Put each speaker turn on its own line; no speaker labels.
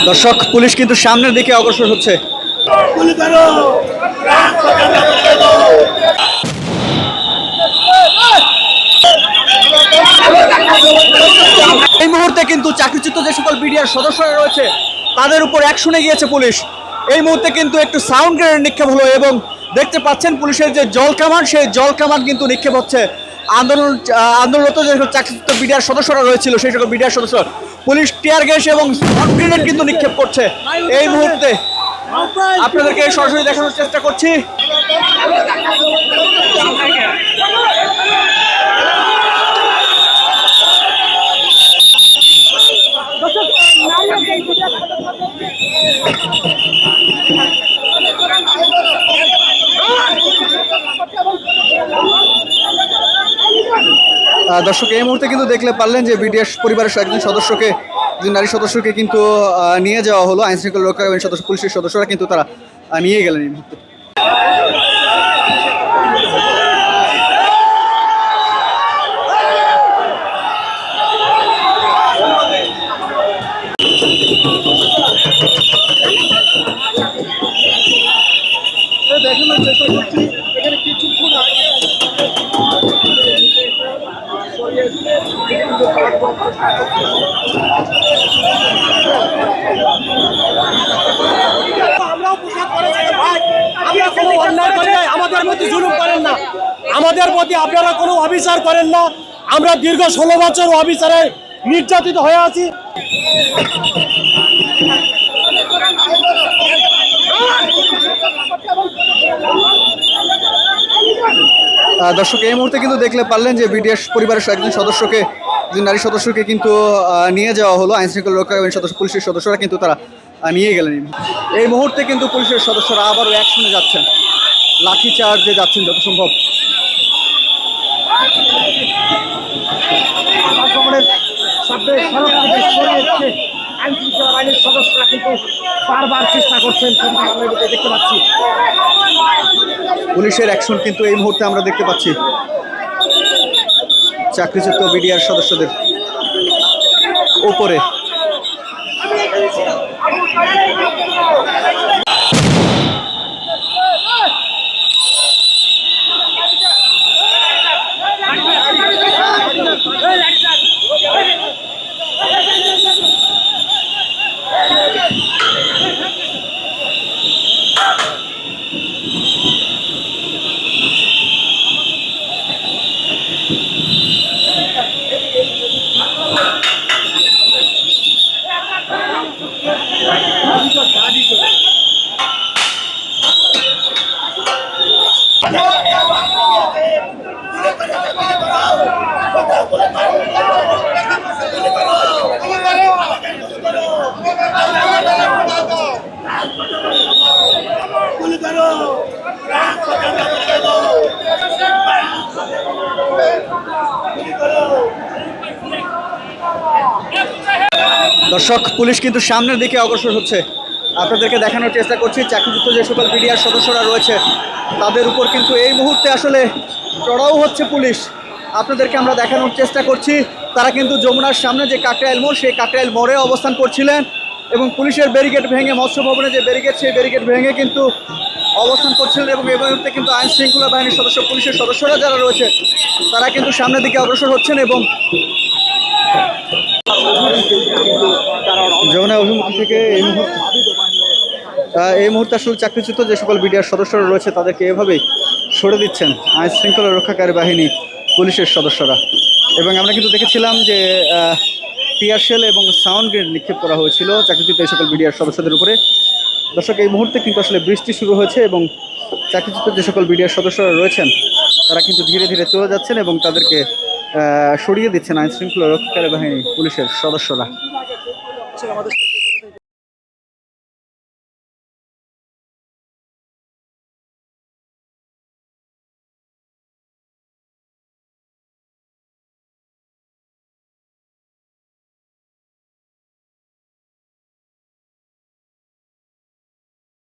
দর্শক পুলিশ কিন্তু সামনের দিকে অগ্রসর হচ্ছে। এই মুহূর্তে কিন্তু চাকরিচ্যুত যে সকল বিডিআর সদস্যরা রয়েছে তাদের উপর অ্যাকশনে গিয়েছে পুলিশ। এই মুহূর্তে কিন্তু একটু সাউন্ড গ্রেনেড নিক্ষেপ হলো এবং দেখতে পাচ্ছেন পুলিশের যে জল কামান সেই জল কামান কিন্তু নিক্ষেপ হচ্ছে। আন্দোলনরত যে চাকরিচ্যুত বিডিআর সদস্যরা রয়েছিল সেই সকল বিডিআর সদস্য পুলিশ টিয়ার গ্যাস এবং সাউন্ড গ্রেনেড কিন্তু নিক্ষেপ করছে। এই মুহূর্তে আপনাদেরকে সরাসরি দেখানোর চেষ্টা করছি। দর্শক এই মুহূর্তে কিন্তু দেখলে পারলেন যে বিডিআর পরিবারের একজন সদস্যকে, একজন নারী সদস্যকে কিন্তু নিয়ে যাওয়া হলো। আইন শৃঙ্খলা রক্ষাকারী সদস্য পুলিশের সদস্যরা কিন্তু তারা নিয়ে গেলেন এই মুহূর্তে। দেখানোর চেষ্টা করছি এখানে কিছুক্ষণ
আমাদের প্রতি জুলুম করেন না, আমাদের প্রতি আপনারা কোনো অবিচার করেন না। আমরা দীর্ঘ 16 বছর অবিচারে নির্যাতিত হয়ে আছি।
দর্শক এই মুহূর্তে কিন্তু দেখলে পারলেন যে বিডিআর পরিবারের একজন সদস্যকে, একজন নারী সদস্যকে কিন্তু নিয়ে যাওয়া হলো। আইন শৃঙ্খলা রক্ষাকারী সদস্য পুলিশের সদস্যরা কিন্তু তারা নিয়ে গেলেন। এই মুহূর্তে কিন্তু পুলিশের সদস্যরা আবারও অ্যাকশনে যাচ্ছেন, লাঠি চার্জে যাচ্ছেন যত সম্ভব।
আইনের সদস্যরা কিন্তু বারবার চেষ্টা করছেন, দেখতে পাচ্ছি
পুলিশের অ্যাকশন কিন্তু এই মুহূর্তে আমরা দেখতে পাচ্ছি চাকরিচ্যুত বিডিআর সদস্যদের উপরে। দর্শক পুলিশ কিন্তু সামনের দিকে অগ্রসর হচ্ছে। আপনাদেরকে দেখানোর চেষ্টা করছি চাকরিচ্যুত যে সকল বিডিআর সদস্যরা রয়েছে তাদের উপর কিন্তু এই মুহূর্তে আসলে চড়াও হচ্ছে পুলিশ। আপনাদেরকে আমরা দেখানোর চেষ্টা করছি তারা কিন্তু যমুনার সামনে যে কাকরাইল মোড় সেই কাকরাইল মোড়ে অবস্থান করছিলেন এবং পুলিশের ব্যারিকেড ভেঙে, মৎস্য ভবনে যে ব্যারিকেড সেই ব্যারিকেড ভেঙে কিন্তু অবস্থান করছিলেন এবং এই মুহূর্তে কিন্তু আইন শৃঙ্খলা বাহিনীর সদস্য, পুলিশের সদস্যরা যারা রয়েছে তারা কিন্তু সামনের দিকে অগ্রসর হচ্ছেন এবং যমুনা অভিমুখী থেকে এই মুহূর্তে আসলে চাকরিচ্যুত যে সকল বিডিআর সদস্যরা রয়েছে তাদেরকে এভাবেই সরে দিচ্ছেন আইন শৃঙ্খলা রক্ষাকারী বাহিনী, পুলিশের সদস্যরা। এবং আমরা কিন্তু দেখেছিলাম যে টিয়ার শেল এবং সাউন্ড গ্রেনেড নিক্ষেপ করা হয়েছিল চাকরিচ্যুত এই সকল বিডিআর সদস্যদের উপরে। দর্শক এই মুহূর্তে কিন্তু আসলে বৃষ্টি শুরু হয়েছে এবং চাকরিচ্যুত যে সকল বিডিআর সদস্যরা রয়েছেন তারা কিন্তু ধীরে ধীরে চলে যাচ্ছেন এবং তাদেরকে সরিয়ে দিচ্ছেন আইন শৃঙ্খলা রক্ষাকারী বাহিনী, পুলিশের সদস্যরা।